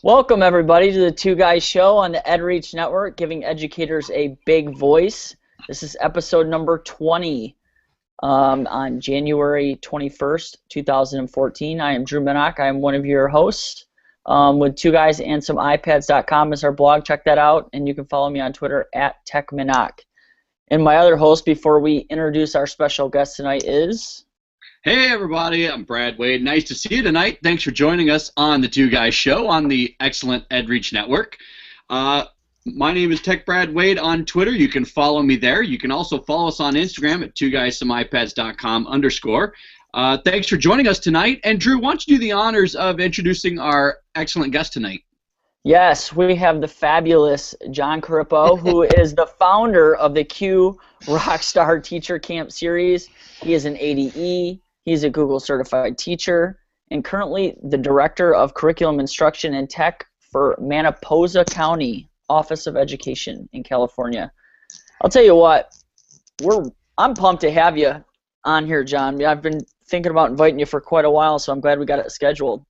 Welcome, everybody, to the Two Guys Show on the EdReach Network, giving educators a big voice. This is episode number 20 on January 21st, 2014. I am Drew Minnock. I am one of your hosts with Two Guys and some iPads.com is our blog. Check that out, and you can follow me on Twitter at TechMinnock. And my other host, before we introduce our special guest tonight, is... Hey everybody, I'm Brad Wade. Nice to see you tonight. Thanks for joining us on the Two Guys Show on the excellent EdReach Network. My name is Tech Brad Wade on Twitter. You can follow me there. You can also follow us on Instagram at twoguysomeIPads.com_. Thanks for joining us tonight. And Drew, why don't you do the honors of introducing our excellent guest tonight? Yes, we have the fabulous John Corippo, who is the founder of the Q Rockstar Teacher Camp series. He is an ADE. He's a Google certified teacher and currently the director of curriculum instruction and tech for Mariposa County Office of Education in California. I'll tell you what, I'm pumped to have you on here, John. I've been thinking about inviting you for quite a while, so I'm glad we got it scheduled.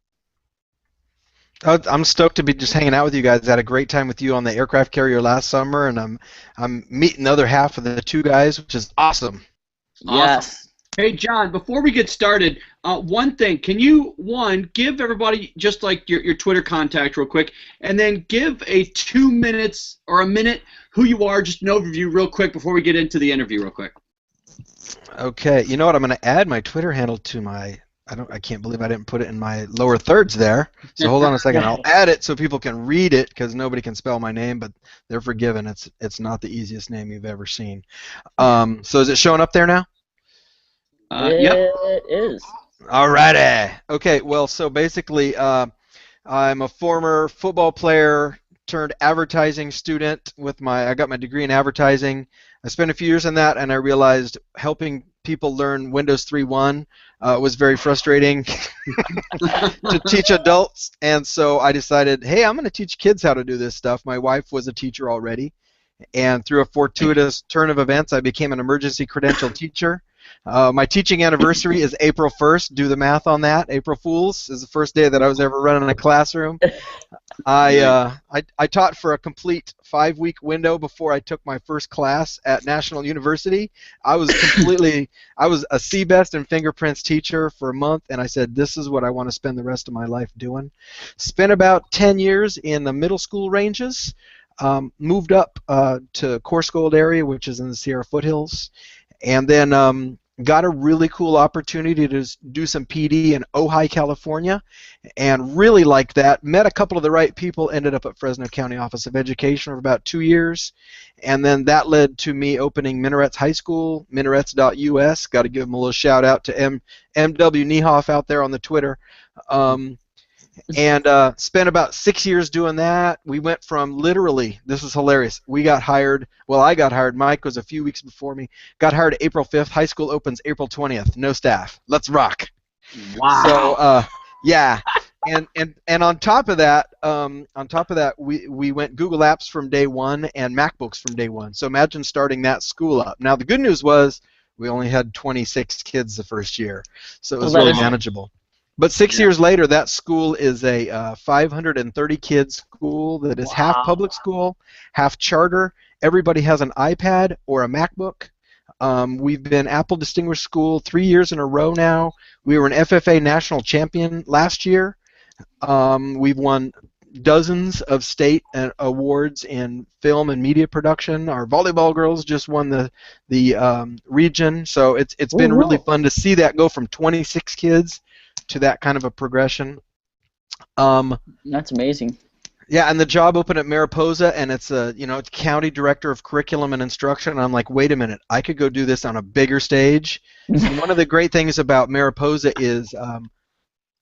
I'm stoked to be just hanging out with you guys. I had a great time with you on the aircraft carrier last summer, and I'm meeting the other half of the Two Guys, which is awesome. Yes. Hey, John, before we get started, one thing. Can you, give everybody just like your Twitter contact real quick, and then give a 2 minutes or a minute who you are, just an overview real quick before we get into the interview real quick. Okay, you know what? I'm going to add my Twitter handle to my... I can't believe I didn't put it in my lower thirds there. So hold on a second. I'll add it so people can read it because nobody can spell my name, but they're forgiven. It's not the easiest name you've ever seen. So is it showing up there now? It is. Alrighty. Okay, well, so basically I'm a former football player turned advertising student I got my degree in advertising. I spent a few years in that, and I realized helping people learn Windows 3.1 was very frustrating to teach adults, and so I decided, hey, I'm going to teach kids how to do this stuff. My wife was a teacher already, and through a fortuitous turn of events, I became an emergency credentialed teacher. My teaching anniversary is April 1st. Do the math on that. April Fools is the first day that I was ever running a classroom. I taught for a complete 5-week window before I took my first class at National University. I was a CBEST and fingerprints teacher for a month, and I said, this is what I want to spend the rest of my life doing. Spent about 10 years in the middle school ranges. Moved up to Coarse-Gold area, which is in the Sierra Foothills, and then got a really cool opportunity to do some PD in Ojai, California, and really liked that. Met a couple of the right people, ended up at Fresno County Office of Education for about 2 years, and then that led to me opening Minarets High School, minarets.us. Got to give them a little shout out to M.W. Niehoff out there on the Twitter. And spent about 6 years doing that. We went from literally, this is hilarious, I got hired, Mike was a few weeks before me, got hired April 5th, high school opens April 20th, no staff, let's rock. Wow. So, yeah, and on top of that, we went Google Apps from day one and MacBooks from day one. So imagine starting that school up. Now the good news was we only had 26 kids the first year, so it was really manageable. But 6 years later, that school is a 530 kids school that is half public school, half charter. Everybody has an iPad or a MacBook. We've been Apple Distinguished School 3 years in a row now. We were an FFA National Champion last year. We've won dozens of state awards in film and media production. Our volleyball girls just won the region. So it's been really fun to see that go from 26 kids to that kind of a progression. That's amazing. Yeah, and the job opened at Mariposa, and it's it's county director of curriculum and instruction. And I'm like, wait a minute, I could go do this on a bigger stage. And one of the great things about Mariposa is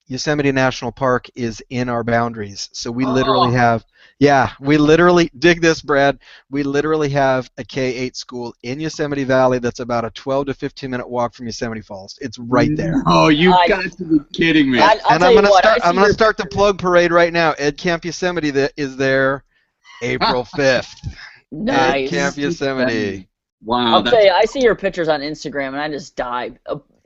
Yosemite National Park is in our boundaries. So we literally have, dig this, Brad, we literally have a K-8 school in Yosemite Valley that's about a 12 to 15-minute walk from Yosemite Falls. It's right there. Oh, you got to be kidding me. I'm going to start the plug parade right now. Ed Camp Yosemite that is there April 5th. Nice. Ed Camp Yosemite. Wow. I'll tell you, I see your pictures on Instagram, and I just die.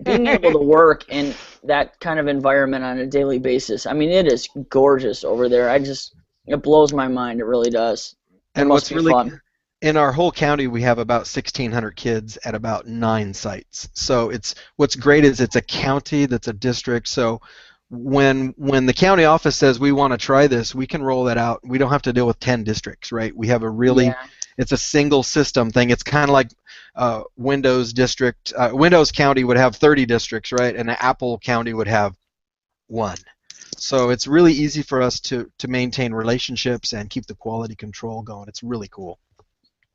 being able to work in that kind of environment on a daily basis, I mean, it is gorgeous over there. It blows my mind. It really does. It And must what's be really fun. in our whole county, we have about 1,600 kids at about 9 sites. So what's great is it's a county that's a district. So when the county office says we want to try this, we can roll that out. We don't have to deal with 10 districts, right? We have Yeah. it's a single system thing. It's kind of like Windows district. Windows County would have 30 districts, right? And Apple County would have 1. So it's really easy for us to maintain relationships and keep the quality control going. It's really cool.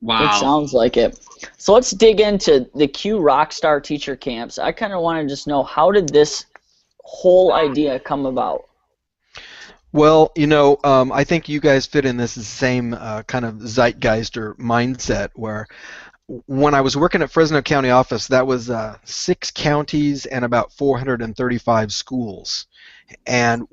Wow. It sounds like it. So let's dig into the Q Rockstar Teacher Camps. I kind of want to just know, how did this whole idea come about? Well, I think you guys fit in this same kind of zeitgeist or mindset where when I was working at Fresno County office, that was 6 counties and about 435 schools. And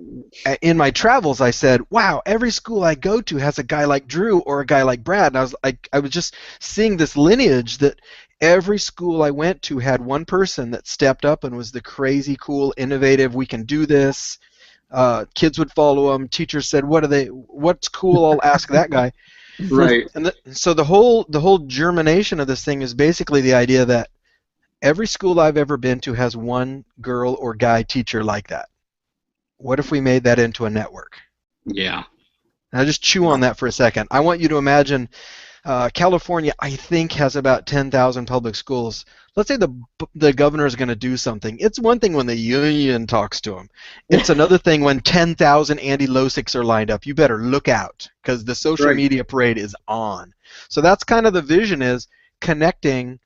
in my travels, I said, wow, every school I go to has a guy like Drew or a guy like Brad. And I was just seeing this lineage that every school I went to had one person that stepped up and was the crazy, cool, innovative, we can do this. Kids would follow them. Teachers said, what's cool? I'll ask that guy. Right. And so the whole germination of this thing is basically the idea that every school I've ever been to has one girl or guy teacher like that. What if we made that into a network? Yeah. Now just chew on that for a second. I want you to imagine California, I think, has about 10,000 public schools. Let's say the governor is going to do something. It's one thing when the union talks to him. It's another thing when 10,000 Andy Losics are lined up. You better look out because the social media parade is on. So that's kind of the vision, is connecting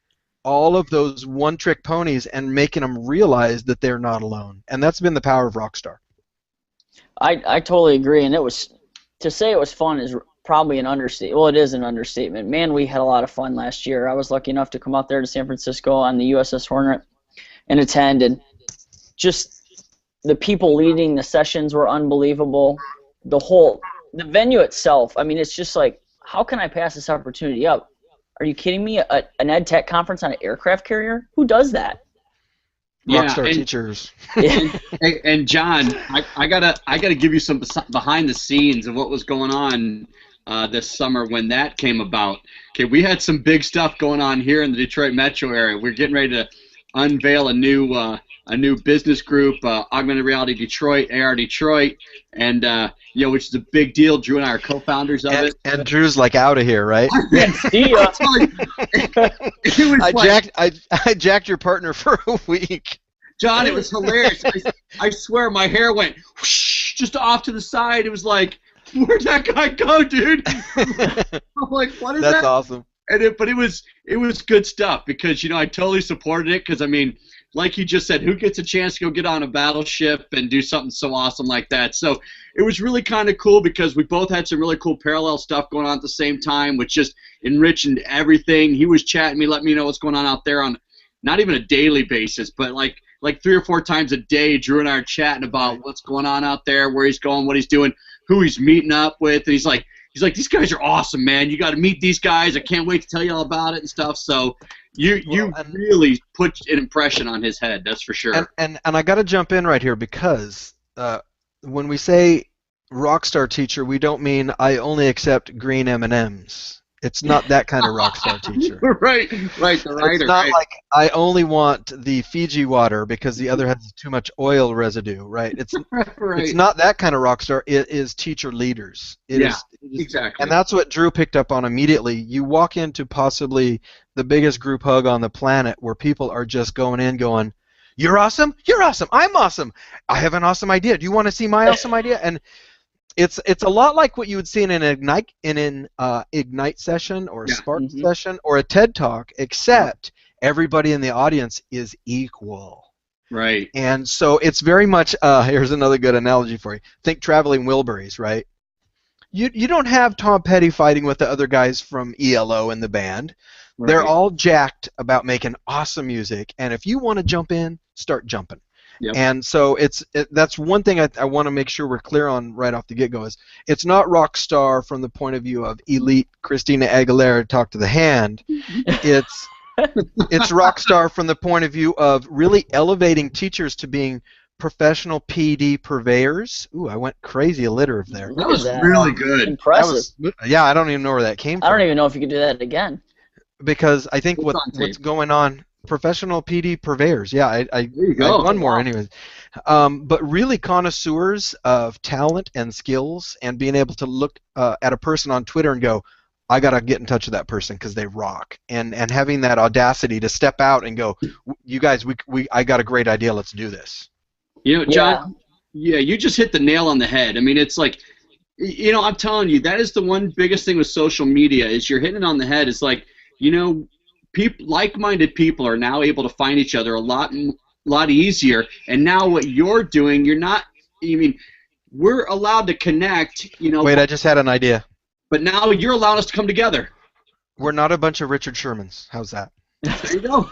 all of those one-trick ponies and making them realize that they're not alone. And that's been the power of Rockstar. I totally agree, and to say it was fun is probably an understatement. Well, it is an understatement. Man, we had a lot of fun last year. I was lucky enough to come out there to San Francisco on the USS Hornet and attend, and just the people leading the sessions were unbelievable. The venue itself, I mean, it's just like, how can I pass this opportunity up? Are you kidding me? An ed tech conference on an aircraft carrier? Who does that? Rockstar teachers. And John, I gotta give you some behind the scenes of what was going on this summer when that came about. Okay, we had some big stuff going on here in the Detroit metro area. We're getting ready to unveil a new business group, Augmented Reality Detroit, AR Detroit, and which is a big deal. Drew and I are co-founders of it. And Drew's like out of here, right? See ya. I jacked your partner for a week. John, it was hilarious. I swear my hair went whoosh, just off to the side. It was like, where'd that guy go, dude? I'm like, what is that? That's awesome. But it was good stuff because I totally supported it because, I mean, like you just said, who gets a chance to go get on a battleship and do something so awesome like that? So it was really kind of cool because we both had some really cool parallel stuff going on at the same time, which just enriched everything. He was chatting me, letting me know what's going on out there on not even a daily basis, but like 3 or 4 times a day. Drew and I are chatting about what's going on out there, where he's going, what he's doing, who he's meeting up with, and he's like, these guys are awesome, man. You got to meet these guys. I can't wait to tell you all about it and stuff. So you really put an impression on his head, that's for sure. And I got to jump in right here because when we say rockstar teacher, we don't mean I only accept green M&Ms. It's not that kind of rockstar teacher. Right. The writer. It's not like I only want the Fiji water because the other has too much oil residue, right? It's It's not that kind of rockstar. It is teacher leaders. It is, exactly. And that's what Drew picked up on immediately. You walk into possibly the biggest group hug on the planet where people are just going in going, you're awesome, I'm awesome, I have an awesome idea, do you want to see my awesome idea? And it's a lot like what you would see in an Ignite session or a Spark session or a TED Talk, except everybody in the audience is equal. Right. And so it's very much, here's another good analogy for you. Think Traveling Wilburys, right? You don't have Tom Petty fighting with the other guys from ELO in the band. Right. They're all jacked about making awesome music, and if you want to jump in, start jumping. Yep. And so that's one thing I want to make sure we're clear on right off the get-go is it's not rock star from the point of view of elite Christina Aguilera talk to the hand. It's Rockstar from the point of view of really elevating teachers to being professional PD purveyors. Ooh, I went crazy alliterative there. That Look was at that. really good. That Impressive. was, yeah, I don't even know where that came I don't from. even know if you could do that again. Because I think It's on what's tape. going on, professional PD purveyors. Yeah, I There you I have go. one more Wow. anyways. But really connoisseurs of talent and skills and being able to look at a person on Twitter and go, I gotta get in touch with that person because they rock, and having that audacity to step out and go, you guys, I got a great idea, let's do this. You know, Yeah. John, yeah, you just hit the nail on the head. I mean, it's like, you know, I'm telling you, that is the one biggest thing with social media is you're hitting it on the head. It's like, you know, like-minded people are now able to find each other a lot easier. And now what you're doing, you're not. I mean, we're allowed to connect, you know, Wait, I just had an idea. but now you're allowing us to come together. We're not a bunch of Richard Shermans. How's that? There you go.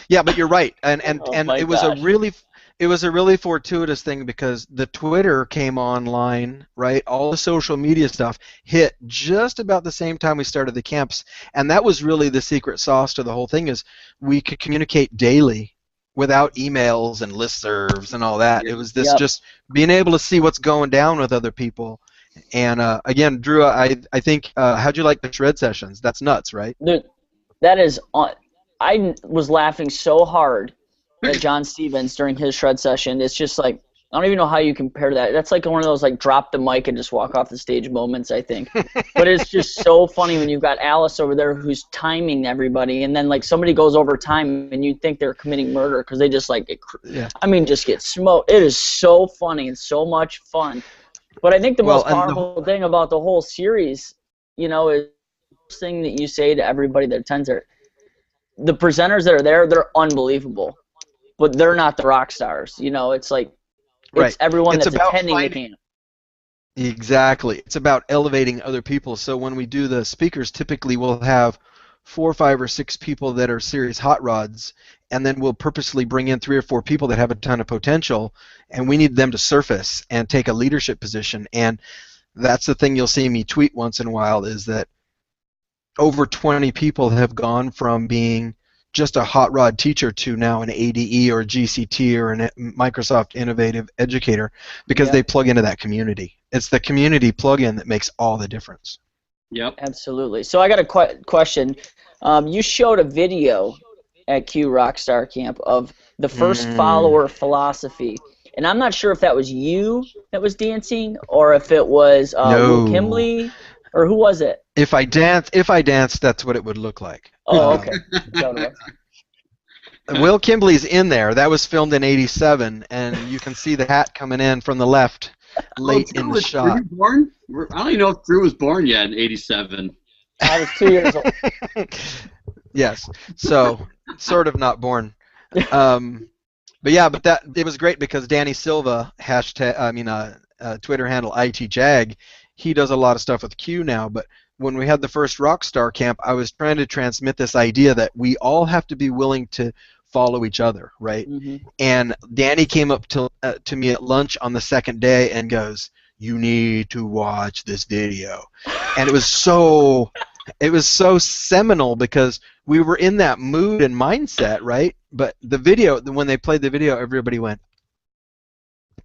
Yeah, but you're right, and Oh my it was a gosh. really fortuitous thing because the Twitter came online, right? All the social media stuff hit just about the same time we started the camps, and that was really the secret sauce to the whole thing is we could communicate daily without emails and listservs and all that. It was this Yep. just being able to see what's going down with other people. And again, Drew, I think how'd you like the shred sessions? That's nuts, right? Dude, that is on. I was laughing so hard at John Stevens during his shred session. It's just like I don't even know how you compare that. That's like one of those like drop the mic and just walk off the stage moments, I think. But it's just so funny when you've got Alice over there who's timing everybody, and then like somebody goes over time and you think they're committing murder because they just like Yeah. I mean just get smoked. It is so funny and so much fun. But I think the most and powerful thing about the whole series, you know, is the first thing that you say to everybody that attends there. The presenters that are there, they're unbelievable, but they're not the rock stars. You know, it's like Right. it's everyone It's that's about attending the finding- camp. Exactly. It's about elevating other people. So when we do the speakers, typically we'll have 4, 5, or 6 people that are serious hot rods, and then we'll purposely bring in 3 or 4 people that have a ton of potential, and we need them to surface and take a leadership position. And that's the thing you'll see me tweet once in a while is that over 20 people have gone from being just a hot rod teacher to now an ADE or a GCT or a Microsoft Innovative Educator because Yep. they plug into that community. It's the community plug-in that makes all the difference. Yep. Absolutely. So I got a question. You showed a video at Q Rockstar Camp of the first follower philosophy, and I'm not sure if that was you that was dancing or if it was Will No. Kimbley or who was it? If I dance, that's what it would look like. Oh, okay. Totally. Will Kimbley's in there. That was filmed in '87, and you can see the hat coming in from the left, late Oh, in the Drew, shot. Were you born? I don't even know if Drew was born yet in '87. I was 2 years old. Yes. So sort of not born. But yeah, but that it was great because Danny Silva Twitter handle ITJag, he does a lot of stuff with Q now. But when we had the first Rockstar Camp, I was trying to transmit this idea that we all have to be willing to follow each other, right? Mm-hmm. And Danny came up to me at lunch on the second day and goes, "You need to watch this video," and it was so seminal because we were in that mood and mindset, right? But the video, when they played the video, everybody went,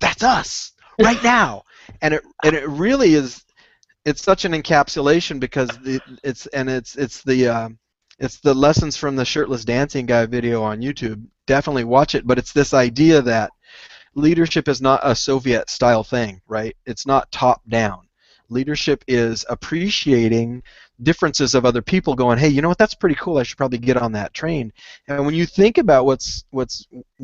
"That's us right now," and it really is. It's such an encapsulation because it's the lessons from the shirtless dancing guy video on YouTube. Definitely watch it, but it's this idea that leadership is not a Soviet style thing, right? It's not top down. Leadership is appreciating differences of other people, going, hey, you know what, that's pretty cool, I should probably get on that train. And when you think about what's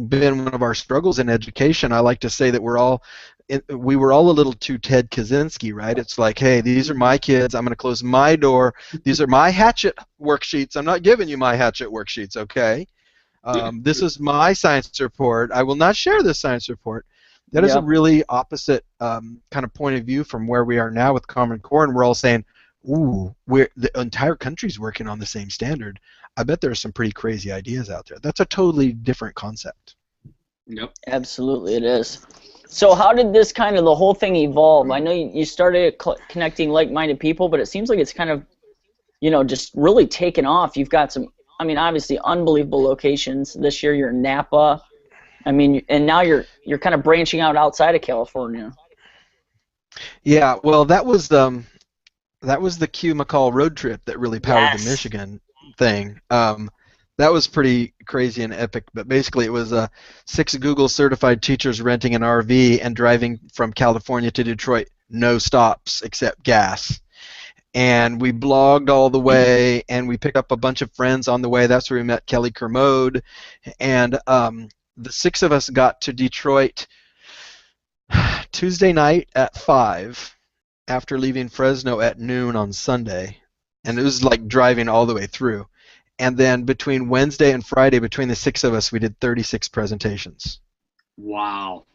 been one of our struggles in education, I like to say that we were all a little too Ted Kaczynski, right? It's like, hey, these are my kids, I'm going to close my door, these are my Hatchet worksheets, I'm not giving you my Hatchet worksheets, okay? This is my science report, I will not share this science report. That is a really opposite kind of point of view from where we are now with Common Core, and we're all saying, ooh, the entire country's working on the same standard. I bet there are some pretty crazy ideas out there. That's a totally different concept. Yep. Absolutely, it is. So how did this kind of the whole thing evolve? I know you started connecting like-minded people, but it seems like it's kind of just really taken off. You've got some, I mean, obviously unbelievable locations. This year you're in Napa. I mean, and now you're kind of branching out outside of California. Yeah, well, that was the Q McCall road trip that really powered the Yes. Michigan thing. That was pretty crazy and epic, but basically it was 6 Google certified teachers renting an RV and driving from California to Detroit, no stops except gas. And we blogged all the way, and we picked up a bunch of friends on the way. That's where we met Kelly Kermode, and the 6 of us got to Detroit Tuesday night at 5 after leaving Fresno at noon on Sunday, and it was like driving all the way through. And then between Wednesday and Friday, between the 6 of us, we did 36 presentations. Wow.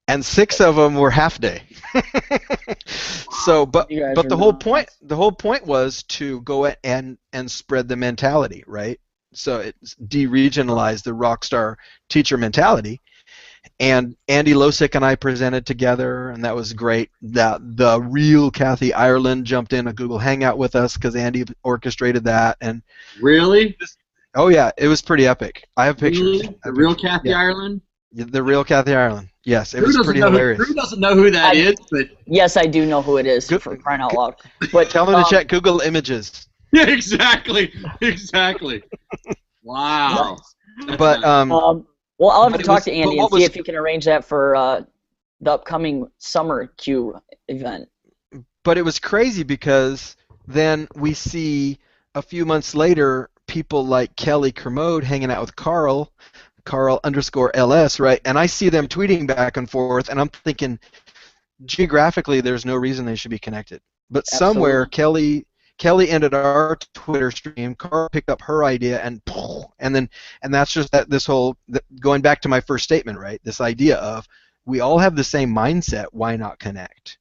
And 6 of them were half day. So, but the whole point was to go and spread the mentality, right? So it's de-regionalize the rockstar teacher mentality. And Andy Losick and I presented together, and that was great. The real Kathy Ireland jumped in a Google Hangout with us because Andy orchestrated that. And really? Oh yeah, it was pretty epic. I have pictures. Really? The real Kathy Ireland? The real Kathy Ireland. Yes, it was pretty hilarious. Drew doesn't know who that is, but yes, I do know who it is, for crying out loud. But tell him to check Google Images. Yeah, exactly. Wow. But well, I'll have to talk to Andy and see if he can arrange that for the upcoming summer Q event. But it was crazy because then we see a few months later people like Kelly Kermode hanging out with Carl _LS, right? And I see them tweeting back and forth, and I'm thinking, geographically, there's no reason they should be connected. But Absolutely. Somewhere, Kelly ended our Twitter stream. Carl picked up her idea, and that's just this whole going back to my first statement, right? This idea of we all have the same mindset. Why not connect?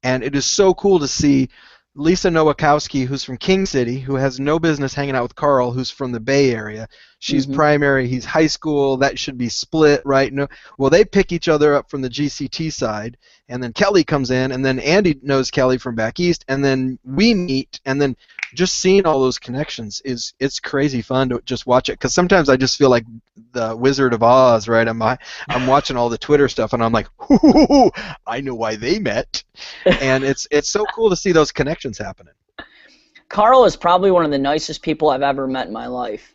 And it is so cool to see Lisa Nowakowski, who's from King City, who has no business hanging out with Carl, who's from the Bay Area. She's primary, he's high school. That should be split, right? No, well, they pick each other up from the GCT side, and then Kelly comes in, and then Andy knows Kelly from back east, and then we meet, and then just seeing all those connections it's crazy fun to just watch it. Because sometimes I just feel like the Wizard of Oz, right? I'm watching all the Twitter stuff, and I'm like, ooh, I know why they met, and it's so cool to see those connections happening. Carl is probably one of the nicest people I've ever met in my life.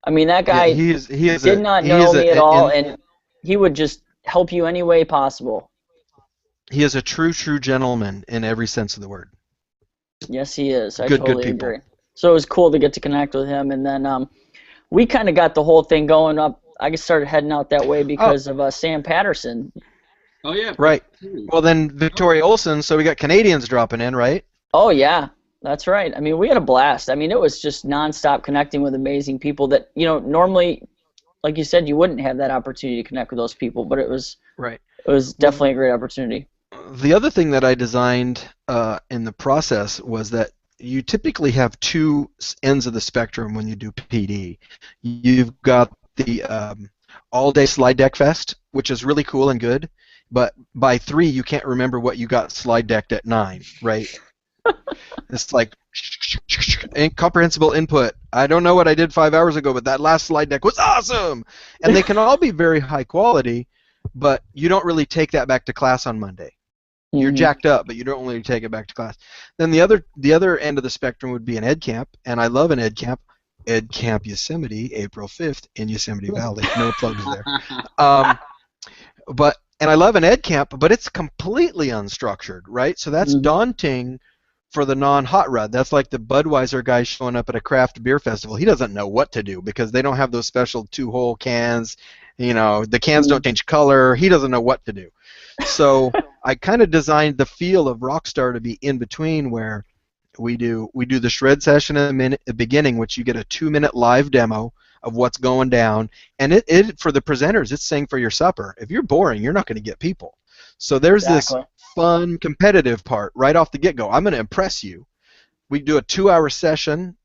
I mean, that guy did not know me at all, and he would just help you any way possible. He is a true gentleman in every sense of the word. Yes, he is. I good totally people. agree. So it was cool to get to connect with him, and then we kind of got the whole thing going up. I just started heading out that way because of Sam Patterson. Oh, yeah. Right. Well, then Victoria Olsen, so we got Canadians dropping in, right? Oh, yeah. That's right. I mean, we had a blast. I mean, it was just nonstop connecting with amazing people that, normally, like you said, you wouldn't have that opportunity to connect with those people, but it was right. It was definitely a great opportunity. The other thing that I designed in the process was that you typically have 2 ends of the spectrum when you do PD. You've got the all-day slide deck fest, which is really cool and good, but by 3 you can't remember what you got slide decked at 9, right? It's like incomprehensible input. I don't know what I did 5 hours ago, but that last slide deck was awesome! And they can all be very high quality, but you don't really take that back to class on Monday. You're jacked up, but you don't really take it back to class. Then the other end of the spectrum would be an ed camp, and I love an ed camp. Ed Camp Yosemite, April 5th in Yosemite Valley. No plugs there. And I love an ed camp, but it's completely unstructured, right? So that's daunting for the non-hot rod. That's like the Budweiser guy showing up at a craft beer festival. He doesn't know what to do because they don't have those special 2-hole cans. The cans don't change color. He doesn't know what to do. So I kind of designed the feel of Rockstar to be in between, where we do the shred session in the beginning, which you get a 2-minute live demo of what's going down, and it for the presenters, it's saying for your supper. If you're boring, you're not going to get people. So there's this fun competitive part right off the get-go. I'm going to impress you. We do a 2-hour session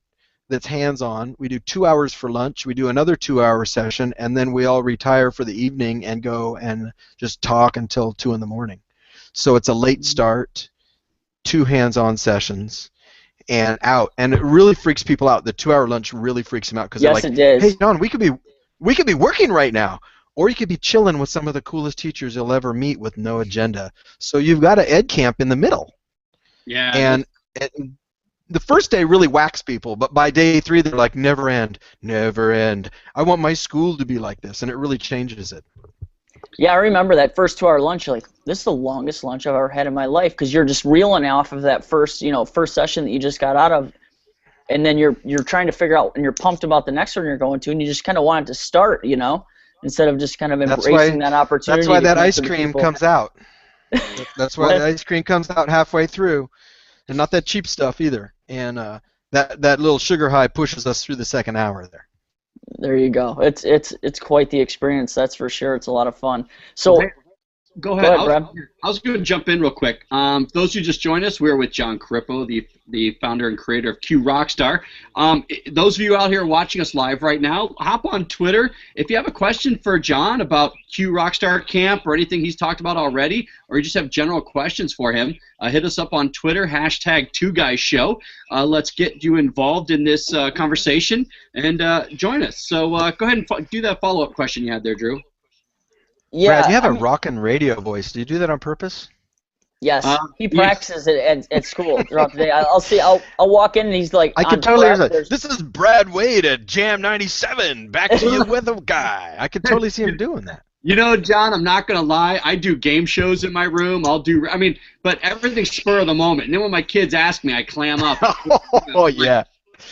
that's hands-on. We do 2 hours for lunch. We do another 2-hour session, and then we all retire for the evening and go and just talk until 2 in the morning. So it's a late start, 2 hands-on sessions, and out, and it really freaks people out. The 2-hour lunch really freaks them out because Yes, they're it like, does. "Hey, John, we could be working right now, or you could be chilling with some of the coolest teachers you'll ever meet with no agenda." So you've got a ed camp in the middle, Yeah. and the first day really whacks people, but by day 3 they're like, "Never end, never end. I want my school to be like this," and it really changes it. Yeah, I remember that first 2-hour lunch. You're like, this is the longest lunch I've ever had in my life, because you're just reeling off of that first session that you just got out of, and then you're trying to figure out, and you're pumped about the next one you're going to, and you just kind of want it to start, instead of just kind of embracing that opportunity. That's why that connect ice with cream people. comes out. That's why the ice cream comes out halfway through, and not that cheap stuff either. And that little sugar high pushes us through the second hour there. There you go. It's quite the experience, that's for sure. It's a lot of fun. So. Go ahead, Brad. I was going to jump in real quick. Those who just joined us, we're with John Corippo, the founder and creator of Q Rockstar. Those of you out here watching us live right now, hop on Twitter. If you have a question for John about Q Rockstar Camp or anything he's talked about already, or you just have general questions for him, hit us up on Twitter, #2GuysShow. Let's get you involved in this conversation and join us. So go ahead and do that follow-up question you had there, Drew. Yeah, Brad, you have a rockin' radio voice. Do you do that on purpose? Yes, he practices it at school throughout the day. I'll walk in and he's like, I can totally hear that. This is Brad Wade at Jam 97. Back to you with a guy. I can totally see him doing that. You know, John, I'm not going to lie. I do game shows in my room. But everything's spur of the moment. And then when my kids ask me, I clam up. Oh, yeah.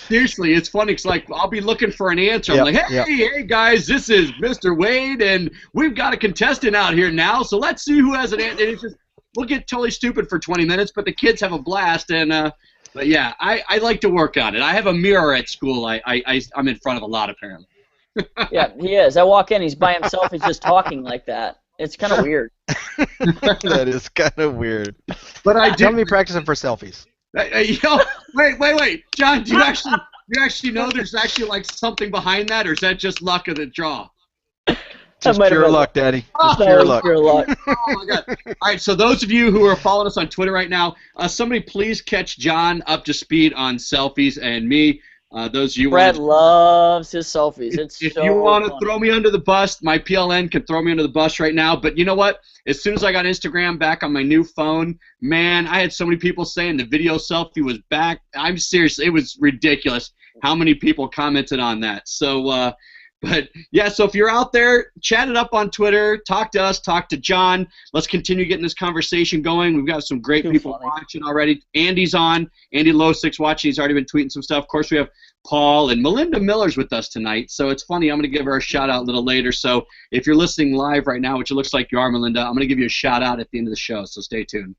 Seriously, it's funny. It's like I'll be looking for an answer. I'm like, hey, guys, this is Mr. Wade, and we've got a contestant out here now. So let's see who has an answer. And it's just, we'll get totally stupid for 20 minutes, but the kids have a blast. And but yeah, I like to work on it. I have a mirror at school. I'm in front of a lot apparently. Yeah, he is. I walk in, he's by himself. He's just talking like that. It's kind of weird. That is kind of weird. But I do. Tell me practicing for selfies. Wait, John, do you actually know there's actually like something behind that, or is that just luck of the draw? Just pure luck, Daddy. Just pure luck. Oh my God! All right, so those of you who are following us on Twitter right now, somebody please catch John up to speed on selfies and me. Those of you Brad loves his selfies. If you want to throw me under the bus, my PLN can throw me under the bus right now. But you know what? As soon as I got Instagram back on my new phone, man, I had so many people saying the video selfie was back. I'm serious. It was ridiculous how many people commented on that. So, but yeah, so if you're out there, chat it up on Twitter, talk to us, talk to John. Let's continue getting this conversation going. We've got some great people watching already. Andy's on. Andy Losick's watching. He's already been tweeting some stuff. Of course, we have Paul and Melinda Miller's with us tonight. So it's funny. I'm going to give her a shout out a little later. So if you're listening live right now, which it looks like you are, Melinda, I'm going to give you a shout out at the end of the show. So stay tuned.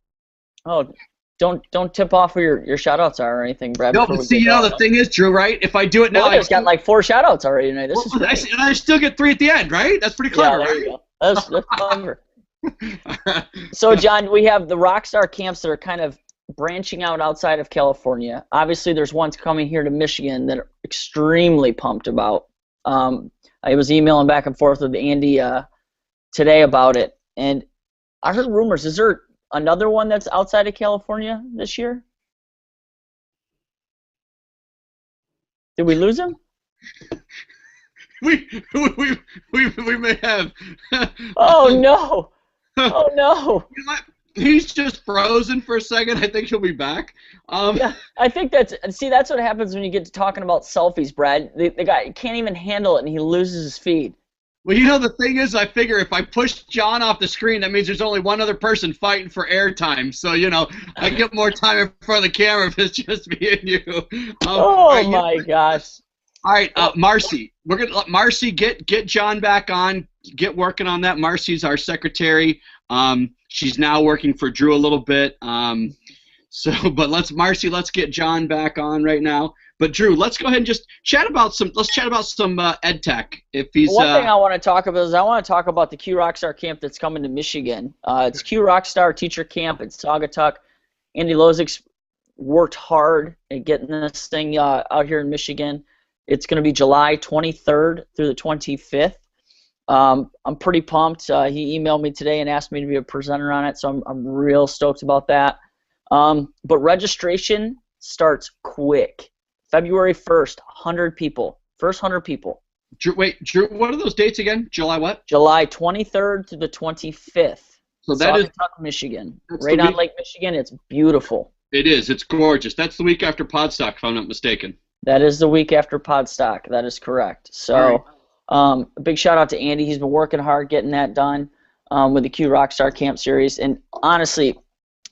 Oh, don't tip off where your shout outs are or anything, Brad. No, but see, the thing is, Drew, right? If I do it now, I've got like 4 shout outs already tonight. This is great. And I still get 3 at the end, right? That's pretty clever, there you go. That's clever. So, John, we have the Rockstar camps that are kind of branching out outside of California. Obviously, there's ones coming here to Michigan that are extremely pumped about. I was emailing back and forth with Andy today about it, and I heard rumors. Is there another one that's outside of California this year? Did we lose him? We may have. Oh no! Oh no! You know what? He's just frozen for a second. I think he'll be back. Yeah, I think that's what happens when you get to talking about selfies, Brad. The guy can't even handle it, and he loses his feed. Well, you know, the thing is, I figure if I push John off the screen, that means there's only one other person fighting for airtime. So, you know, I get more time in front of the camera if it's just me and you. My gosh. All right, Marcy. We're gonna let Marcy get John back on. Get working on that. Marcy's our secretary. She's now working for Drew a little bit. But let's get John back on right now. But Drew, let's go ahead and just chat about some ed tech. If he's one thing I want to talk about is the Q Rockstar camp that's coming to Michigan. It's Q Rockstar Teacher Camp in Saugatuck. Andy Losick's worked hard at getting this thing out here in Michigan. It's going to be July 23rd through the 25th. I'm pretty pumped. He emailed me today and asked me to be a presenter on it, so I'm real stoked about that. But registration starts quick. February 1st, 100 people. First 100 people. Wait, Drew, what are those dates again? July what? July 23rd to the 25th. So that is Saugatuck, Michigan. that's Right the on week. Lake Michigan. It's beautiful. It is. It's gorgeous. That's the week after Podstock, if I'm not mistaken. That is the week after Podstock. That is correct. So, a big shout out to Andy. He's been working hard getting that done with the Q Rockstar Camp Series. And honestly,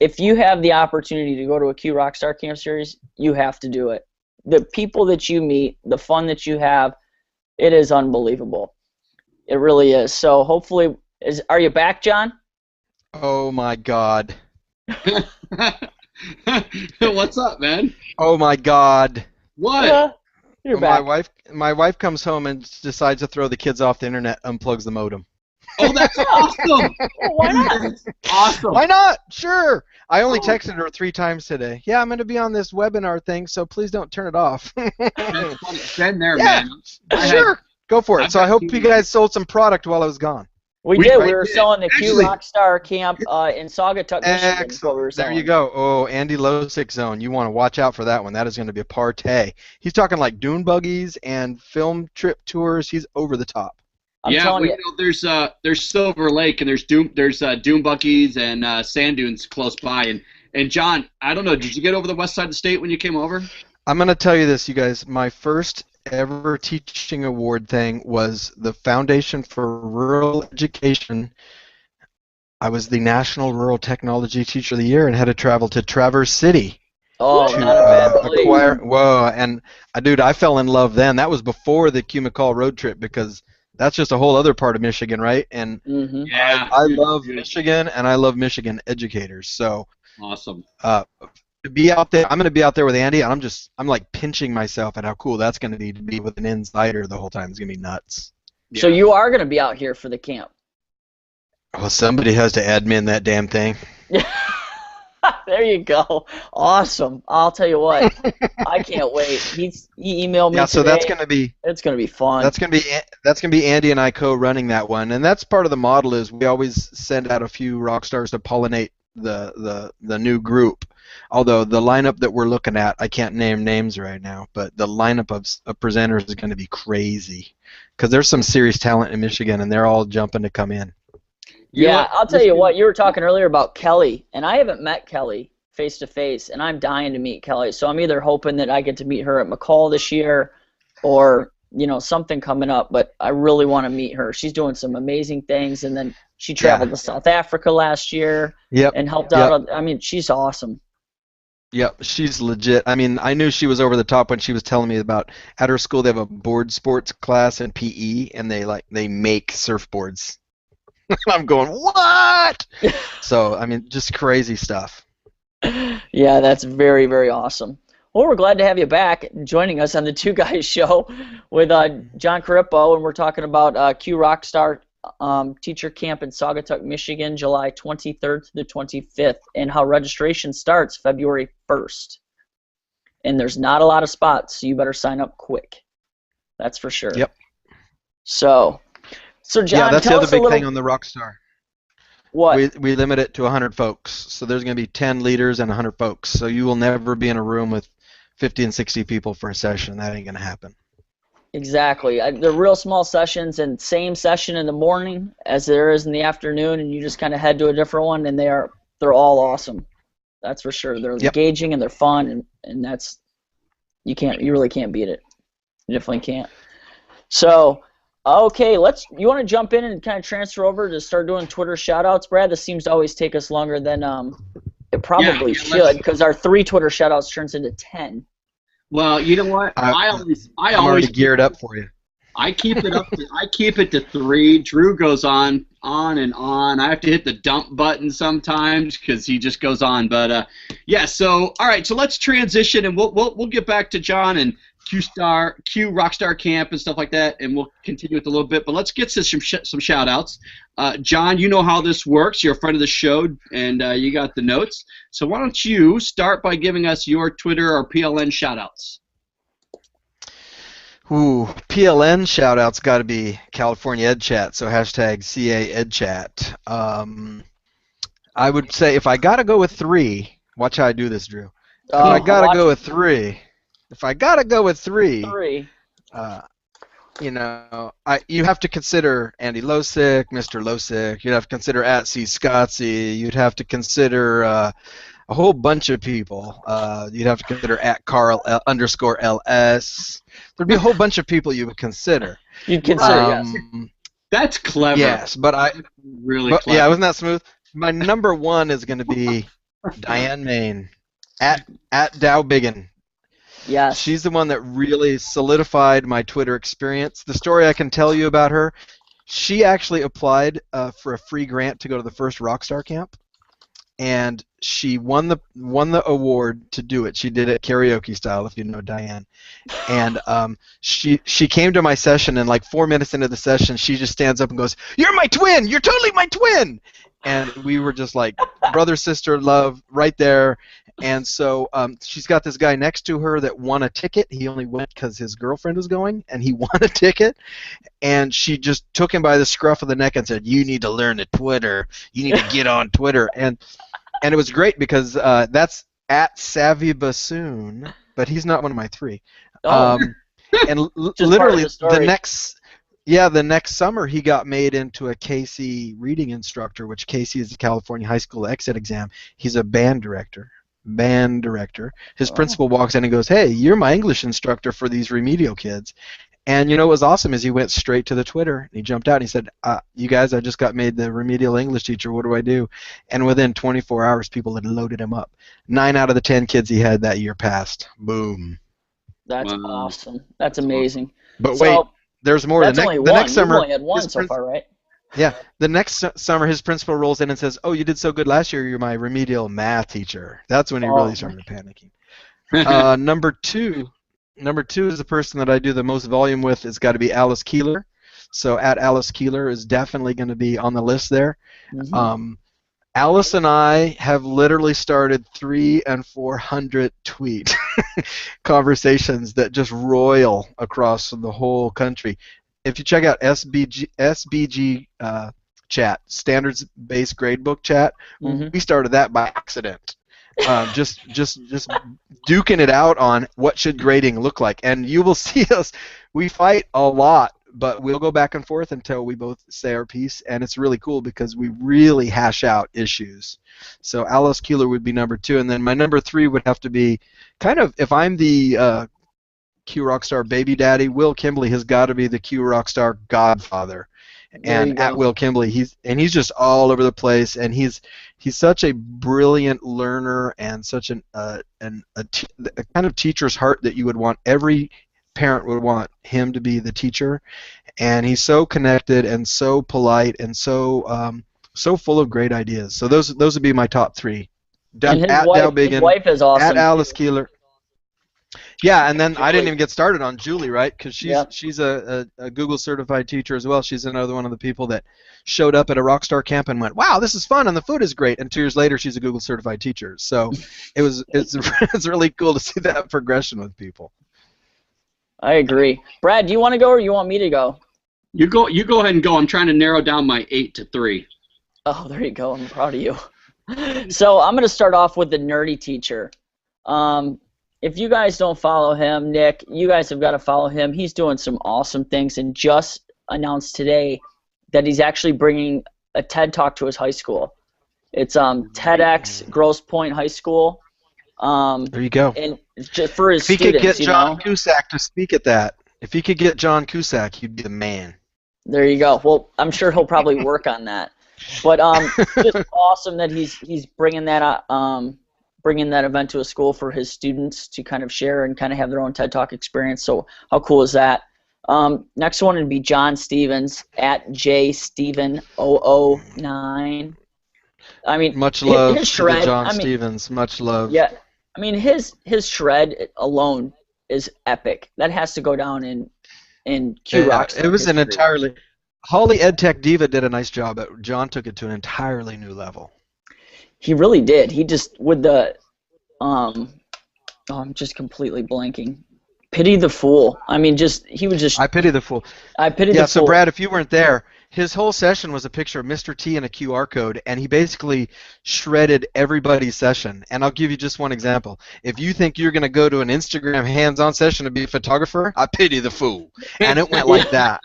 if you have the opportunity to go to a Q Rockstar Camp Series, you have to do it. The people that you meet, the fun that you have, it is unbelievable. It really is. So hopefully, are you back, John? Oh my God. What's up, man? Oh my God. What? Yeah, you're back. My wife comes home and decides to throw the kids off the internet, unplugs the modem. Oh, that's awesome. Well, why not? That's awesome. Why not? Sure. I only texted her 3 times today. Yeah, I'm going to be on this webinar thing, so please don't turn it off. That's funny. Been there, Yeah, man. sure. Go for it. I've So I got hope two- you guys sold some product while I was gone. We We did. right We were did. selling the Q Actually- Rockstar Camp in Saugatuck, Michigan. is what we were Excellent. There selling. you go. Oh, Andy Losick zone. You want to watch out for that one. That is going to be a partay. He's talking like dune buggies and film trip tours. He's over the top. I'm yeah, telling well, you. there's Silver Lake and there's dune buckies and sand dunes close by. And John, I don't know, did you get over the west side of the state when you came over? I'm going to tell you this, you guys. My first ever teaching award thing was the Foundation for Rural Education. I was the National Rural Technology Teacher of the Year and had to travel to Traverse City Oh, to not a bad place. acquire. Whoa, and dude, I fell in love then. That was before the Q McCall road trip because that's just a whole other part of Michigan, right? And Mm-hmm. Yeah. I love Michigan and I love Michigan educators. So Awesome. to be out there, I'm going to be out there with Andy, and I'm like pinching myself at how cool that's going to be with an insider the whole time. It's going to be nuts. So you are going to be out here for the camp. Well, somebody has to admin that damn thing. There you go. Awesome. I'll tell you what. I can't wait. He emailed me Yeah, so today. that's going to be It's going to be fun. That's gonna be Andy and I co-running that one, and that's part of the model. Is we always send out a few rock stars to pollinate the new group. Although the lineup that we're looking at, I can't name names right now, but the lineup of presenters is going to be crazy because there's some serious talent in Michigan, and they're all jumping to come in. You know Yeah, what? I'll tell you what. You were talking earlier about Kelly, and I haven't met Kelly face to face, and I'm dying to meet Kelly. So I'm either hoping that I get to meet her at McCall this year, or something coming up. But I really want to meet her. She's doing some amazing things, and then she traveled to South Africa last year Yep. and helped out. I mean, she's awesome. Yep, she's legit. I mean, I knew she was over the top when she was telling me about at her school they have a board sports class in PE, and they make surfboards. I'm going, what? So, I mean, just crazy stuff. Yeah, that's very, very awesome. Well, we're glad to have you back joining us on the Two Guys Show with John Corippo, and we're talking about Q Rockstar Teacher Camp in Saugatuck, Michigan, July 23rd to the 25th, and how registration starts February 1st. And there's not a lot of spots, so you better sign up quick. That's for sure. Yep. So John, Yeah, that's the tell other us a big little. thing on the Rockstar. What? We limit it to 100 folks. So there's going to be 10 leaders and 100 folks. So you will never be in a room with 50 and 60 people for a session. That ain't going to happen. Exactly. They're real small sessions, and same session in the morning as there is in the afternoon, and you just kind of head to a different one, and they're all awesome. That's for sure. They're engaging and they're fun, and that's you really can't beat it. You definitely can't. So, okay, you want to jump in and kind of transfer over to start doing Twitter shout-outs, Brad? This seems to always take us longer than it probably should, because our 3 Twitter shout-outs turns into 10. Well, you know what? I'm already geared up for you. I keep it up. I keep it to 3. Drew goes on and on. I have to hit the dump button sometimes because he just goes on. But yeah. So all right. So let's transition, and we'll get back to John and Q Rockstar Camp and stuff like that, and we'll continue with a little bit. But let's get to some shout outs. John, you know how this works. You're a friend of the show, and you got the notes. So why don't you start by giving us your Twitter or PLN shout outs? Ooh, PLN shout-out's got to be California EdChat, so hashtag CA EdChat. I would say if I got to go with 3, watch how I do this, Drew. If I gotta watch go with three, three. uh, you have to consider Andy Losick, Mr. Losick. You'd have to consider at C. Scottsy. You'd have to consider a whole bunch of people. You'd have to consider at Carl underscore LS. There'd be a whole bunch of people you would consider. You'd consider, yes. That's clever. Yes, but really clever. Yeah, wasn't that smooth? My number one is going to be Diane Main at Dowbiggin. Yes. She's the one that really solidified my Twitter experience. The story I can tell you about her, she actually applied for a free grant to go to the first Rockstar camp, and she won the award to do it. She did it karaoke style, if you know Diane. And she came to my session, and like 4 minutes into the session, she just stands up and goes, "You're my twin! You're totally my twin!" And we were just like brother sister love right there. And so she's got this guy next to her that won a ticket. He only went because his girlfriend was going, and he won a ticket. And she just took him by the scruff of the neck and said, "You need to learn to Twitter. You need to get on Twitter." And it was great because that's at Savvy Bassoon, but he's not one of my three. Oh. And Just literally part of the story. the next summer he got made into a Casey reading instructor, which Casey is the California High School exit exam. He's a band director. His principal walks in and goes, "Hey, you're my English instructor for these remedial kids." And you know what was awesome is he went straight to the Twitter. And he jumped out and he said, "You guys, I just got made the remedial English teacher. What do I do?" And within 24 hours, people had loaded him up. 9 out of the 10 kids he had that year passed. Boom. That's awesome. That's amazing. But So, wait, there's more. That's The only one. next summer, You've only had one his so far, right? Yeah, the next summer his principal rolls in and says, "Oh, you did so good last year. You're my remedial math teacher." That's when he really started panicking. Number two is the person that I do the most volume with. It's got to be Alice Keeler. So at Alice Keeler is definitely going to be on the list there. Mm-hmm. Alice and I have literally started 300 and 400 tweet conversations that just roil across the whole country. If you check out SBG chat, standards-based gradebook chat, we started that by accident. Just duking it out on what should grading look like, and you will see us. We fight a lot, but we'll go back and forth until we both say our piece, and it's really cool because we really hash out issues. So Alice Keeler would be number 2, and then my number 3 would have to be kind of, if I'm the Q Rockstar baby daddy, Will Kimbley has got to be the Q Rockstar godfather. And at Will Kimbley, he's just all over the place, and he's such a brilliant learner and such a kind of teacher's heart that you would want. Every parent would want him to be the teacher, and he's so connected and so polite and so full of great ideas. So those would be my top 3. And his wife is awesome. At Alice Keeler. Yeah, and then I didn't even get started on Julie, right? Because she's a Google certified teacher as well. She's another one of the people that showed up at a Rockstar camp and went, "Wow, this is fun and the food is great." And 2 years later, she's a Google certified teacher. So it's really cool to see that progression with people. I agree. Brad, do you want to go or you want me to go? You go ahead and go. I'm trying to narrow down my 8 to 3. Oh, there you go. I'm proud of you. So I'm going to start off with the nerdy teacher. If you guys don't follow him, Nick, you guys have got to follow him. He's doing some awesome things and just announced today that he's actually bringing a TED Talk to his high school. It's TEDx Grosse Pointe High School. There you go. And just for his if he students, could get John Cusack to speak at that, if he could get John Cusack, he'd be the man. There you go. Well, I'm sure he'll probably work on that. But just awesome that he's bringing that event to a school for his students to kind of share and kind of have their own TED Talk experience. So how cool is that? Next one would be John Stevens at jsteven009. I mean, much love his shred, to John Stevens. Much love. Yeah, I mean his shred alone is epic. That has to go down in Q Rockstar. It was an entirely. Holly EdTech Diva did a nice job, but John took it to an entirely new level. He really did. He just with the I'm just completely blanking. Pity the Fool. I mean, he was just. I pity the fool. I pity the fool. Yeah. So Brad, if you weren't there, His whole session was a picture of Mr. T and a QR code, and he basically shredded everybody's session. And I'll give you just one example. If you think you're going to go to an Instagram hands-on session to be a photographer, I pity the fool. And it went like that.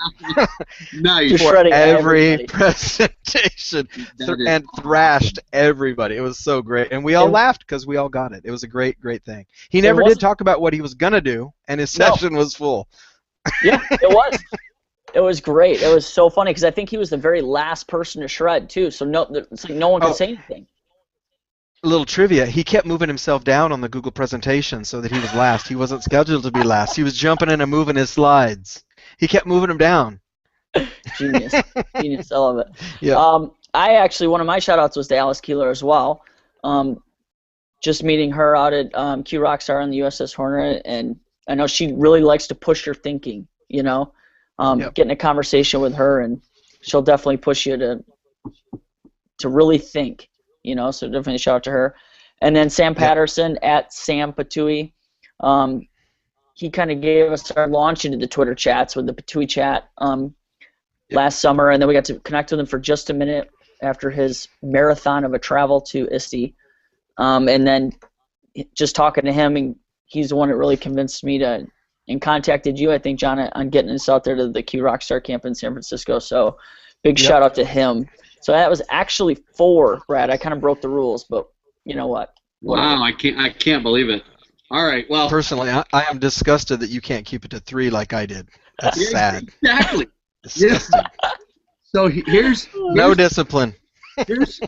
Nice. Just shredding Every everybody. presentation and thrashed everybody. It was so great. And we all laughed because we all got it. It was a great, great thing. He never did talk about what he was going to do, and his session was full. Yeah, it was. It was great. It was so funny because I think he was the very last person to shred too. So it's like no one could say anything. A little trivia: he kept moving himself down on the Google presentation so that he was last. He wasn't scheduled to be last. He was jumping in and moving his slides. He kept moving them down. Genius, genius. I love it. Yeah. I actually one of my shout outs was to Alice Keeler as well. Just meeting her out at Q Rockstar on the USS Hornet, and I know she really likes to push your thinking. You know. Get in a conversation with her, and she'll definitely push you to really think, you know. So definitely shout out to her. And then Sam Patterson at Sam Patui, he kind of gave us our launch into the Twitter chats with the Patui chat last summer, and then we got to connect with him for just a minute after his marathon of a travel to ISTE, and then just talking to him, and he's the one that really convinced me to. And contacted you, I think, John, on getting us out there to the Q Rockstar camp in San Francisco. So big shout out to him. So that was actually 4, Brad. I kind of broke the rules, but you know what? Wow, I can't believe it. All right, well. Personally, I am disgusted that you can't keep it to 3 like I did. That's sad. Exactly. Disgusting. So here's no discipline. This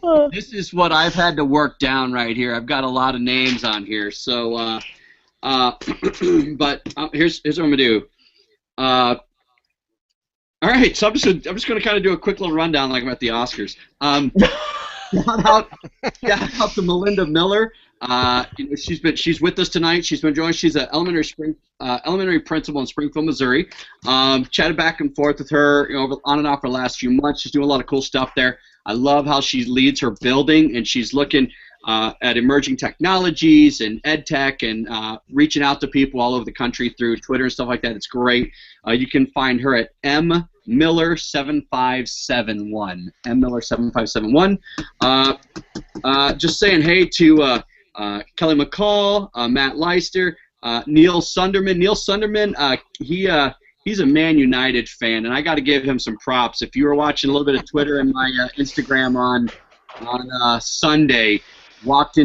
is what I've had to work down right here. I've got a lot of names on here, so. But here's what I'm gonna do. All right, so I'm just gonna kind of do a quick little rundown like I'm at the Oscars. Shout out to Melinda Miller. You know, she's with us tonight. She's been joining. She's an elementary principal in Springfield, Missouri. Chatted back and forth with her, you know, on and off for the last few months. She's doing a lot of cool stuff there. I love how she leads her building, and she's looking at emerging technologies and ed tech and reaching out to people all over the country through Twitter and stuff like that. It's great. You can find her at mmiller7571. mmiller7571. Just saying hey to Kelly McCall, Matt Leister, Neil Sunderman. Neil Sunderman, he's a Man United fan, and I got to give him some props. If you were watching a little bit of Twitter and my Instagram on Sunday, got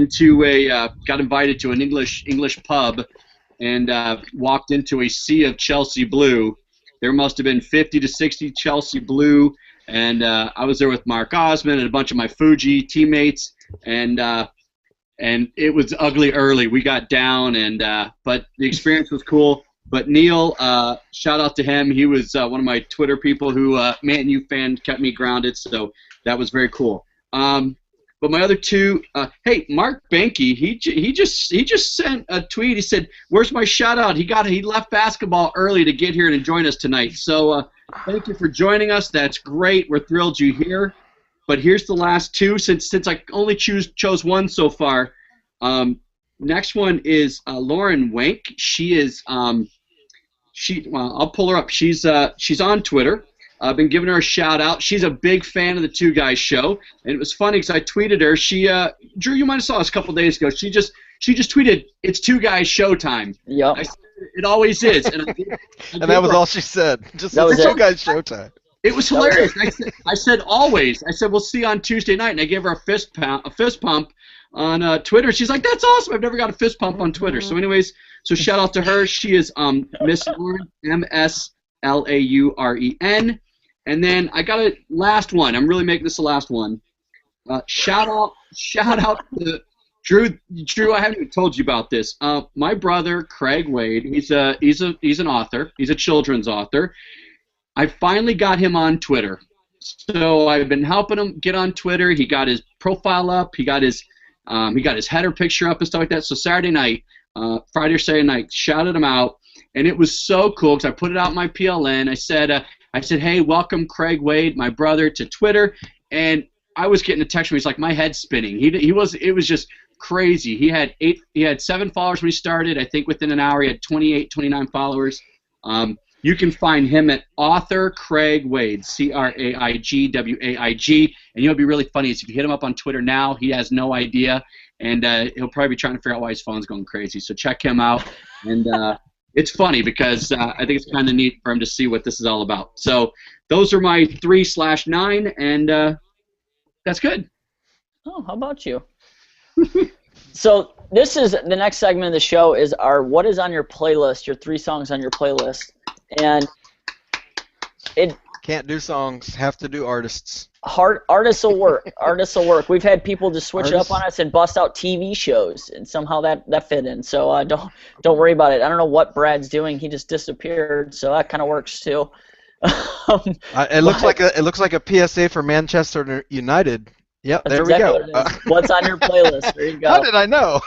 invited to an English pub, and walked into a sea of Chelsea blue. There must have been 50 to 60 Chelsea blue, and I was there with Mark Osmond and a bunch of my Fuji teammates, and it was ugly early. We got down, but the experience was cool. But Neil, shout out to him. He was one of my Twitter people who, Man U fan, kept me grounded, so that was very cool. But my other two, hey, Mark Benke, he just sent a tweet. He said, "Where's my shout out?" He left basketball early to get here and join us tonight. So thank you for joining us. That's great. We're thrilled you're here. But here's the last two, since I only chose one so far. Next one is Lauren Wank. She is I'll pull her up. She's on Twitter. I've been giving her a shout out. She's a big fan of the Two Guys Show, and it was funny because I tweeted her. Drew, you might have saw us a couple days ago. She just tweeted, "It's Two Guys Showtime." Yep. I said, it always is. And that was all she said. Just it's Two Guys Showtime. It was hilarious. I said always. I said we'll see you on Tuesday night, and I gave her a fist pump on Twitter. She's like, "That's awesome. I've never got a fist pump on Twitter." So anyways, so shout out to her. She is Miss Lauren, MSLAUREN. And then I got a last one. I'm really making this the last one. Shout out to Drew. Drew, I haven't even told you about this. My brother Craig Wade. He's an author. He's a children's author. I finally got him on Twitter. So I've been helping him get on Twitter. He got his profile up. He got his header picture up and stuff like that. So Friday or Saturday night, shouted him out, and it was so cool because I put it out in my PLN. I said, "Hey, welcome Craig Wade, my brother, to Twitter," and I was getting a text from him. He's like, my head's spinning. It was just crazy. He had 7 followers when he started. I think within an hour he had 28, 29 followers. You can find him at author Craig Wade, CraigWaig, and you know what'd be really funny is if you hit him up on Twitter now, he has no idea, and he'll probably be trying to figure out why his phone's going crazy. So check him out, and it's funny because I think it's kind of neat for him to see what this is all about. So those are my 3/9, and that's good. Oh, how about you? So this is the next segment of the show is our what is on your playlist, your 3 songs on your playlist. And it Can't do songs, have to do artists. artists will work. Artists will work. We've had people just switch it up on us and bust out TV shows, and somehow that fit in. So don't worry about it. I don't know what Brad's doing. He just disappeared, so that kind of works too. It looks like a PSA for Manchester United. Yep, there we go. What it is. What's on your playlist? There you go. How did I know?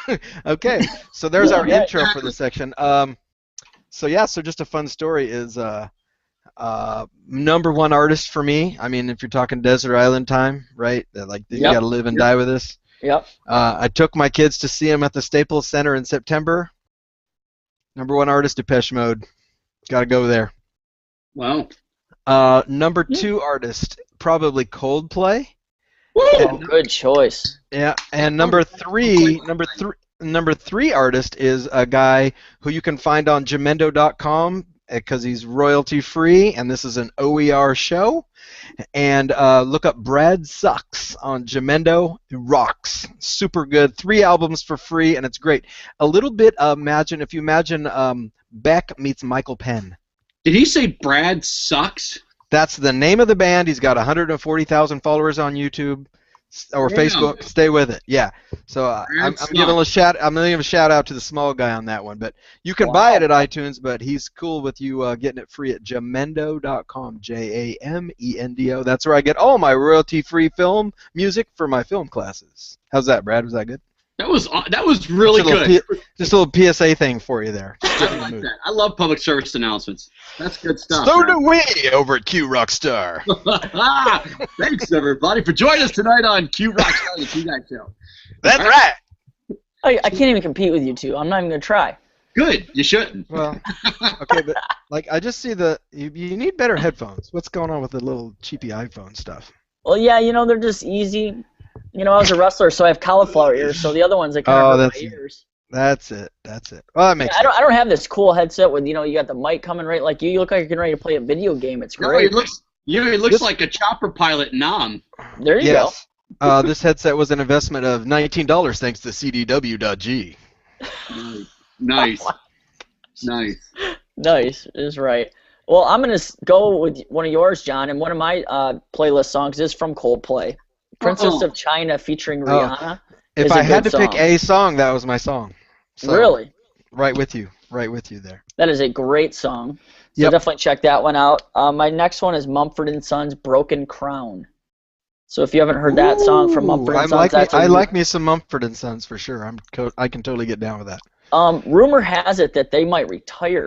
Okay, so there's our intro for the section. So just a fun story is number 1 artist for me. I mean, if you're talking desert island time, right? Like you got to live and die with this. Yep. I took my kids to see him at the Staples Center in September. Number 1 artist, Depeche Mode. Got to go there. Wow. Number 2 artist, probably Coldplay. Oh, good choice. Yeah, and number three artist is a guy who you can find on Jamendo.com because he's royalty free, and this is an OER show. And look up Brad Sucks on Jamendo. It rocks, super good. 3 albums for free, and it's great. A little bit. If you imagine Beck meets Michael Penn. Did he say Brad Sucks? That's the name of the band. He's got 140,000 followers on YouTube or Facebook. Stay with it. Yeah. So I'm giving a shout out to the small guy on that one. But you can buy it at iTunes. But he's cool with you getting it free at jamendo.com. Jamendo. That's where I get all my royalty-free film music for my film classes. How's that, Brad? Was that good? That was really good. Just a little PSA thing for you there. I like that. I love public service announcements. That's good stuff. So do we over at Q Rockstar. Thanks, everybody, for joining us tonight on Q Rockstar, the Q-Guy Show. That's right. I can't even compete with you two. I'm not even going to try. Good. You shouldn't. Well, okay, but I just see you need better headphones. What's going on with the little cheapy iPhone stuff? Well, yeah, they're just easy. I was a wrestler, so I have cauliflower ears. So the other ones, they kind of hurt my ears. That's it. Well, that makes sense. I don't have this cool headset with you got the mic coming right like you. You look like you're getting ready to play a video game. It's great. He looks like a chopper pilot Nam. There you go. This headset was an investment of $19 thanks to CDW.G. Nice. Nice is right. Well, I'm going to go with one of yours, John, and one of my playlist songs is from Coldplay. Princess of China featuring Rihanna. If I had to pick a song, that was my song. So, really? Right with you there. That is a great song. So definitely check that one out. My next one is Mumford & Sons' Broken Crown. So if you haven't heard that song from Mumford & Sons, I like me some Mumford & Sons for sure. I can totally get down with that. Rumor has it that they might retire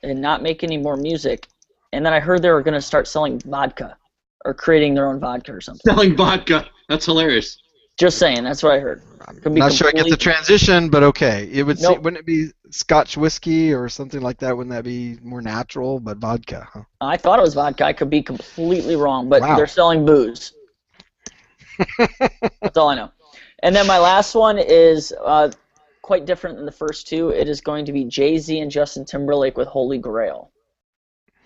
and not make any more music. And then I heard they were going to start selling vodka or creating their own vodka or something. Selling vodka. That's hilarious. Just saying. That's what I heard. Not sure I get the transition, but okay. Wouldn't it be Scotch whiskey or something like that? Wouldn't that be more natural? But vodka, huh? I thought it was vodka. I could be completely wrong, but they're selling booze. That's all I know. And then my last one is quite different than the first two. It is going to be Jay-Z and Justin Timberlake with Holy Grail.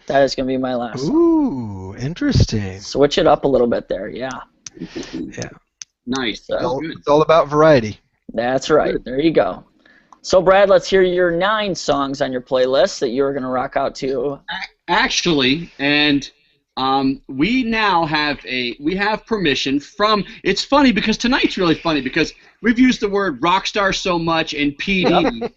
That is going to be my last one. Ooh, interesting. Switch it up a little bit there, yeah. Yeah. Nice. It's all about variety. That's right. There you go. So, Brad, let's hear your 9 songs on your playlist that you're going to rock out to. Actually, and we now have permission from. It's funny because tonight's really funny because we've used the word rockstar so much in PD.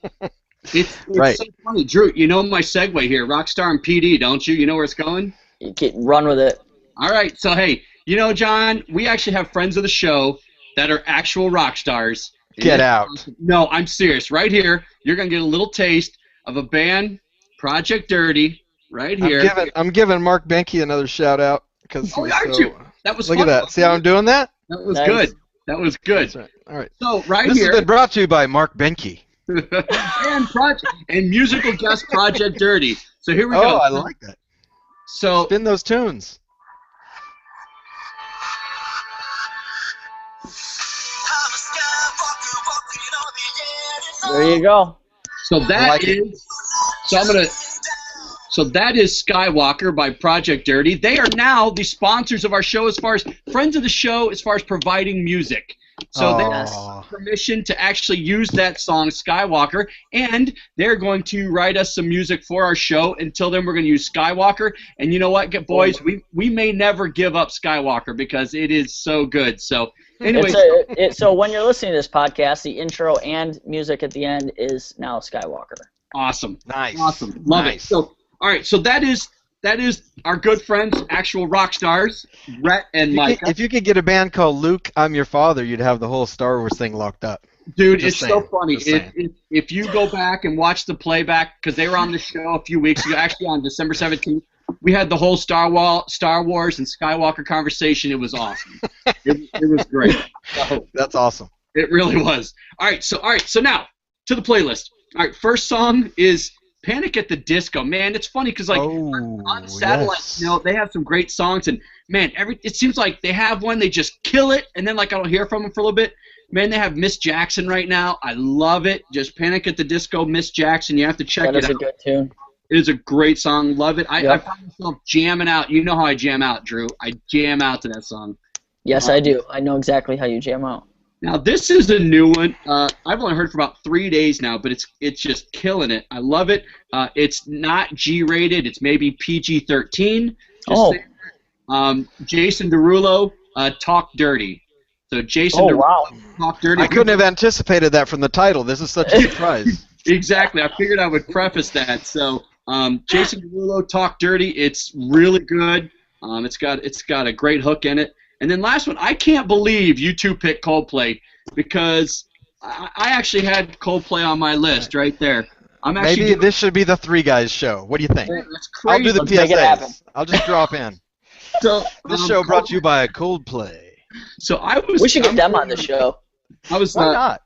It's right. So funny, Drew. You know my segue here, rockstar and PD, don't you? You know where it's going? You can run with it. All right. So hey. John, we actually have friends of the show that are actual rock stars. Get out. No, I'm serious. Right here, you're going to get a little taste of a band, Project Dirty, right here. I'm giving Mark Benke another shout out. Aren't you? That was Look at that. See how I'm doing that? That was good. That was good. That's right. All right. So this has been brought to you by Mark Benke. and musical guest Project Dirty. So here we Oh, go. I like that. So Spin those tunes. There you go. so that is so I'm gonna so that is Skywalker by Project Dirty. They are now the sponsors of our show as far as friends of the show as far as providing music. So they have permission to actually use that song Skywalker, and they're going to write us some music for our show. Until then, we're going to use Skywalker. And you know what, boys, we may never give up Skywalker because it is so good. So anyway, so when you're listening to this podcast, the intro and music at the end is now Skywalker. Awesome. Nice. Awesome. Love it. So all right, so that is our good friends, actual rock stars, Rhett and Micah. If you could get a band called Luke, I'm Your Father, you'd have the whole Star Wars thing locked up. Dude, it's so funny. If you go back and watch the playback, because they were on the show a few weeks ago, actually on December 17th, we had the whole Star Wars and Skywalker conversation. It was awesome. It was great. So, that's awesome. It really was. All right, so now to the playlist. All right, first song is Panic at the Disco. Man, it's funny because on satellite, they have some great songs, and man, it seems like they have one, they just kill it, and then I don't hear from them for a little bit. Man, they have Miss Jackson right now. I love it. Just Panic at the Disco, Miss Jackson. You have to check it out. That is a good tune. It is a great song. Love it. I find myself jamming out. You know how I jam out, Drew. I jam out to that song. Yes, I do. I know exactly how you jam out. Now, this is a new one. I've only heard for about 3 days now, but it's just killing it. I love it. It's not G-rated. It's maybe PG-13. Jason Derulo, Talk Dirty. So Jason Derulo, Talk Dirty. I couldn't have anticipated that from the title. This is such a surprise. Exactly. I figured I would preface that. So Jason Derulo, Talk Dirty. It's really good. It's got a great hook in it. And then last one, I can't believe you two picked Coldplay because I actually had Coldplay on my list right there. Maybe this should be the three guys show. What do you think? That's crazy. I'll do the PSAs. I'll just drop in. So this show brought to you by Coldplay. So we should get them on the show. Why not?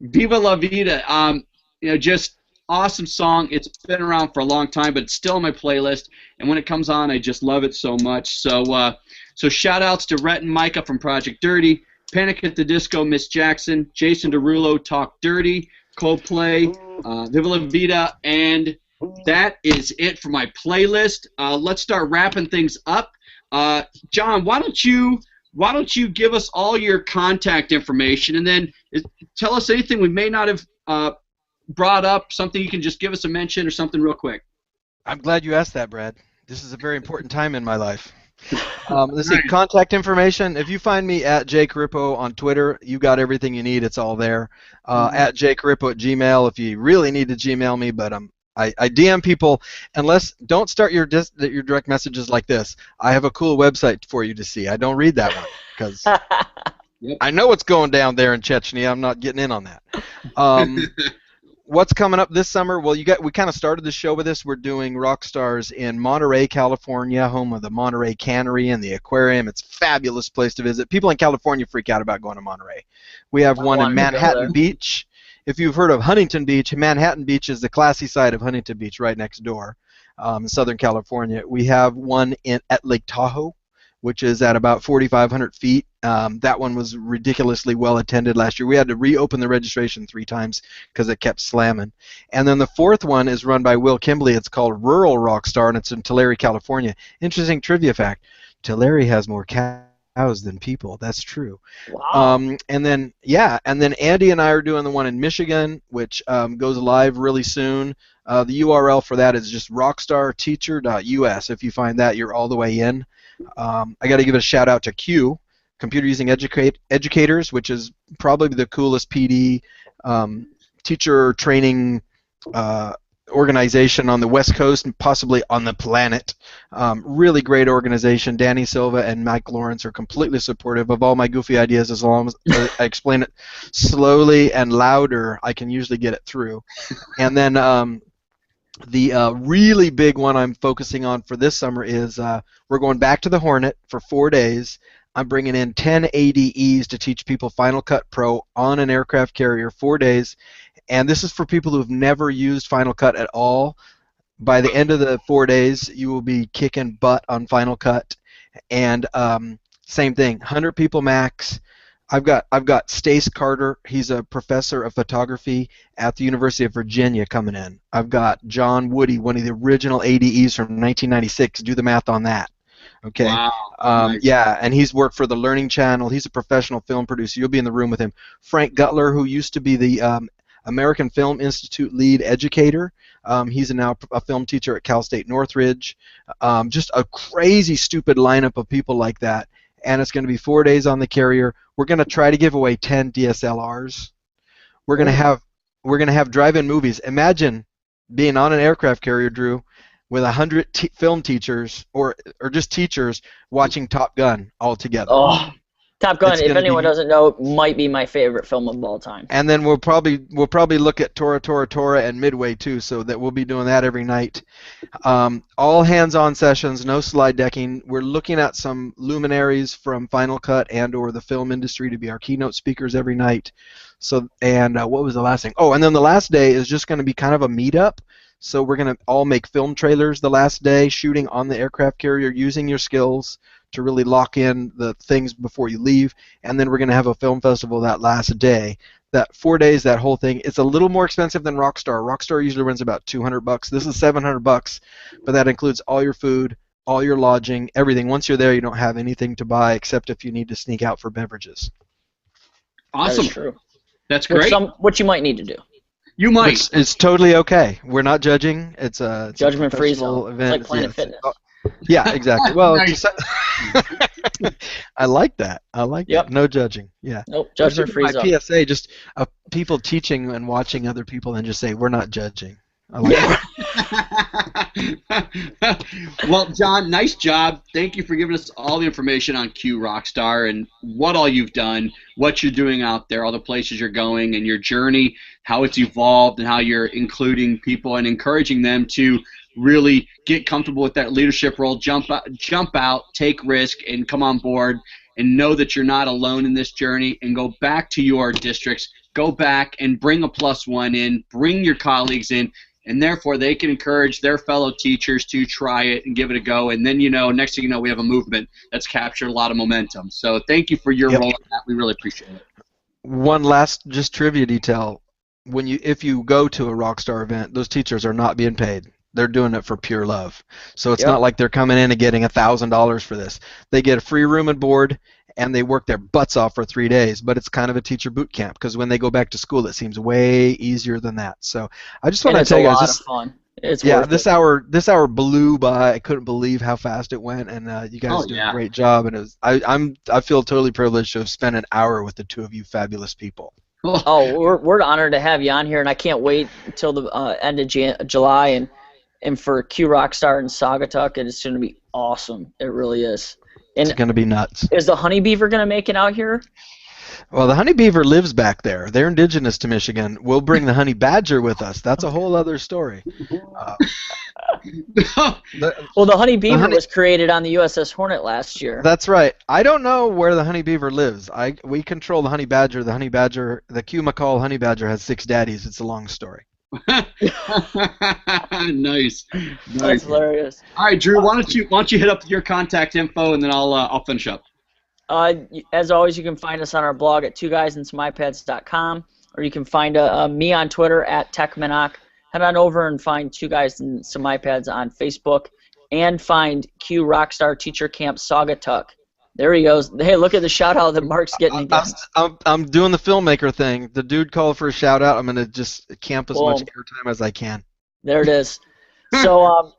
Viva La Vida. Just awesome song. It's been around for a long time, but it's still on my playlist. And when it comes on, I just love it so much. So shout outs to Rhett and Micah from Project Dirty, Panic at the Disco, Miss Jackson, Jason Derulo, Talk Dirty, Coldplay, Viva La Vida, and that is it for my playlist. Let's start wrapping things up. John, why don't you give us all your contact information, and then tell us anything we may not have brought up, something you can just give us a mention or something real quick. I'm glad you asked that, Brad. This is a very important time in my life. Let's see, contact information. If you find me at Corippo on Twitter, you got everything you need. It's all there. At Corippo at Gmail if you really need to Gmail me, but I DM people. Don't start your direct messages like this. I have a cool website for you to see. I don't read that one because I know what's going down there in Chechnya. I'm not getting in on that. What's coming up this summer? Well, we kind of started the show with this. We're doing rock stars in Monterey, California, home of the Monterey Cannery and the Aquarium. It's a fabulous place to visit. People in California freak out about going to Monterey. We have one in Manhattan Beach. If you've heard of Huntington Beach, Manhattan Beach is the classy side of Huntington Beach, right next door, in Southern California. We have one at Lake Tahoe, which is at about 4,500 feet. That one was ridiculously well attended last year. We had to reopen the registration 3 times because it kept slamming. And then the fourth one is run by Will Kimbley. It's called Rural Rockstar, and it's in Tulare, California. Interesting trivia fact: Tulare has more cows than people. That's true. Wow. And then Andy and I are doing the one in Michigan, which goes live really soon. The URL for that is just rockstarteacher.us. If you find that, you're all the way in. I got to give a shout out to Q, Computer Using Educators, which is probably the coolest PD teacher training organization on the West Coast and possibly on the planet. Really great organization. Danny Silva and Mike Lawrence are completely supportive of all my goofy ideas. As long as I explain it slowly and louder, I can usually get it through. And then the really big one I'm focusing on for this summer is we're going back to the Hornet for 4 days. I'm bringing in 10 ADEs to teach people Final Cut Pro on an aircraft carrier, 4 days. And this is for people who have never used Final Cut at all. By the end of the 4 days, you will be kicking butt on Final Cut. And same thing, 100 people max. I've got Stace Carter. He's a professor of photography at the University of Virginia coming in. I've got John Woody, one of the original ADEs from 1996. Do the math on that. Okay. Wow. Nice. Yeah, and he's worked for the Learning Channel. He's a professional film producer. You'll be in the room with him. Frank Gutler, who used to be the American Film Institute lead educator. He's now a film teacher at Cal State Northridge. Just a crazy, stupid lineup of people like that. And it's going to be 4 days on the carrier. We're going to try to give away 10 DSLRs. We're going to have drive-in movies. Imagine being on an aircraft carrier, Drew, with 100 film teachers or just teachers watching Top Gun all together. Oh, Top Gun, if anyone doesn't know, might be my favorite film of all time. And then we'll probably look at Tora and Midway too, so that we'll be doing that every night. All hands-on sessions, no slide decking. We're looking at some luminaries from Final Cut and/or the film industry to be our keynote speakers every night. So, and what was the last thing? Oh, and then the last day is just going to be kind of a meetup. So we're going to all make film trailers the last day, shooting on the aircraft carrier, using your skills to really lock in the things before you leave. And then we're going to have a film festival that last day. That 4 days, that whole thing, it's a little more expensive than Rockstar. Rockstar usually runs about $200. This is $700, but that includes all your food, all your lodging, everything. Once you're there, you don't have anything to buy except if you need to sneak out for beverages. Awesome. That is true. That's great. Which you might need to do. You might. It's totally okay. We're not judging. It's a judgment-free zone. Event. It's like Planet Fitness. Yeah, exactly. Well, Nice. I like that. I like that. No judging. Yeah. Nope, judgment-free zone. My PSA, just people teaching and watching other people and just say, we're not judging. I like that. Well, John, nice job. Thank you for giving us all the information on Q Rockstar and what all you've done, what you're doing out there, all the places you're going, and your journey, how it's evolved, and how you're including people and encouraging them to really get comfortable with that leadership role, jump out, take risk, and come on board and know that you're not alone in this journey, and go back to your districts, go back and bring a +1 in, bring your colleagues in, and therefore they can encourage their fellow teachers to try it and give it a go. And then, next thing you know, we have a movement that's captured a lot of momentum. So thank you for your role in that. We really appreciate it. One last just trivia detail. If you go to a Rockstar event, those teachers are not being paid. They're doing it for pure love. So it's not like they're coming in and getting $1,000 for this. They get a free room and board, and they work their butts off for 3 days. But it's kind of a teacher boot camp, because when they go back to school, it seems way easier than that. So I just want to tell you guys, it's a lot of fun. It's this hour blew by. I couldn't believe how fast it went, and you guys did a great job. And I feel totally privileged to have spent an hour with the two of you fabulous people. Oh, we're honored to have you on here, and I can't wait until the end of July and for Q Rockstar and Saugatuck. It's going to be awesome. It really is. And it's going to be nuts. Is the honey beaver going to make it out here? Well, the honey beaver lives back there. They're indigenous to Michigan. We'll bring the honey badger with us. That's a whole other story. Well, the honey beaver was created on the USS Hornet last year. That's right. I don't know where the honey beaver lives. We control the honey badger. The Q McCall honey badger has 6 daddies. It's a long story. Nice. That's hilarious. All right, Drew, why don't you hit up your contact info, and then I'll finish up. As always, you can find us on our blog at twoguysandsomeipads.com, or you can find me on Twitter at TechMinoc. Head on over and find Two Guys and Some iPads on Facebook, and find Q Rockstar Teacher Camp Saugatuck. There he goes. Hey, look at the shout-out that Mark's getting again. I'm doing the filmmaker thing. The dude called for a shout-out. I'm going to just camp as much airtime as I can. There it is. So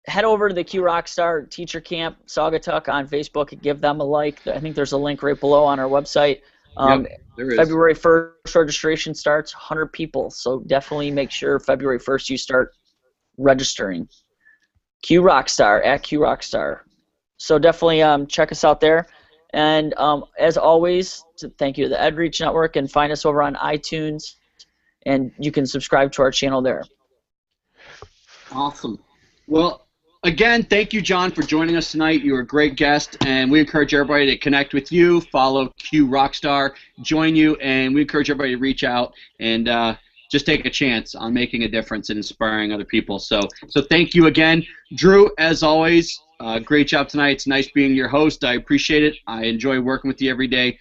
head over to the Q Rockstar Teacher Camp Saugatuck on Facebook and give them a like. I think there's a link right below on our website. There is. February 1st registration starts, 100 people. So definitely make sure February 1st you start registering. Q Rockstar, at Q Rockstar. So definitely check us out there. And as always, thank you to the EdReach Network, and find us over on iTunes, and you can subscribe to our channel there. Awesome. Well, again, thank you, John, for joining us tonight. You were a great guest, and we encourage everybody to connect with you, follow Q Rockstar, join you, and we encourage everybody to reach out and just take a chance on making a difference and inspiring other people. So thank you again, Drew. As always, great job tonight. It's nice being your host. I appreciate it. I enjoy working with you every day.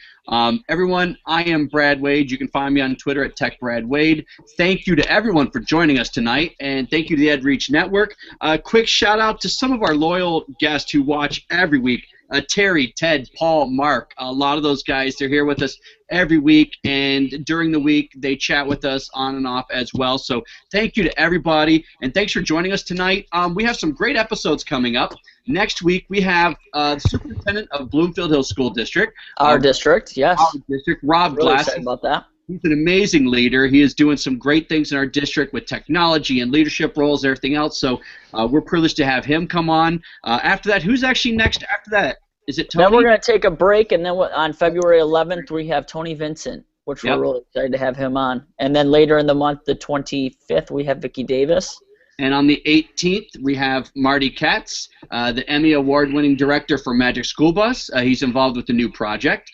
Everyone, I am Brad Wade. You can find me on Twitter at TechBradWade. Thank you to everyone for joining us tonight, and thank you to the EdReach Network. Quick shout out to some of our loyal guests who watch every week. Terry, Ted, Paul, Mark, a lot of those guys, they're here with us every week, and during the week they chat with us on and off as well. So thank you to everybody, and thanks for joining us tonight. We have some great episodes coming up. Next week we have the superintendent of Bloomfield Hills School District. Our district, yes. Our district, Rob Really Glass. excited about that. He's an amazing leader. He is doing some great things in our district with technology and leadership roles and everything else. So we're privileged to have him come on. After that, who's actually next after that? Is it Tony? Then we're going to take a break, and then on February 11th, we have Tony Vincent, which we're really excited to have him on. And then later in the month, the 25th, we have Vicki Davis. And on the 18th, we have Marty Katz, the Emmy Award-winning director for Magic School Bus. He's involved with the new project.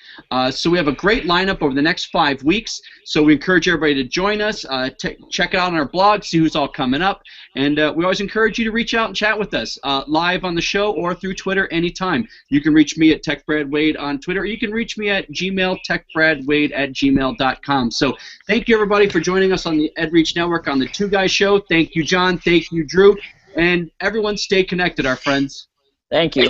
So we have a great lineup over the next 5 weeks. So we encourage everybody to join us. Check it out on our blog, see who's all coming up. And we always encourage you to reach out and chat with us live on the show or through Twitter anytime. You can reach me at TechBradWade on Twitter, or you can reach me at Gmail, techbradwade@gmail.com. So thank you, everybody, for joining us on the EdReach Network on the Two Guys Show. Thank you, John. Thank you, Drew. And everyone stay connected, our friends. Thank you.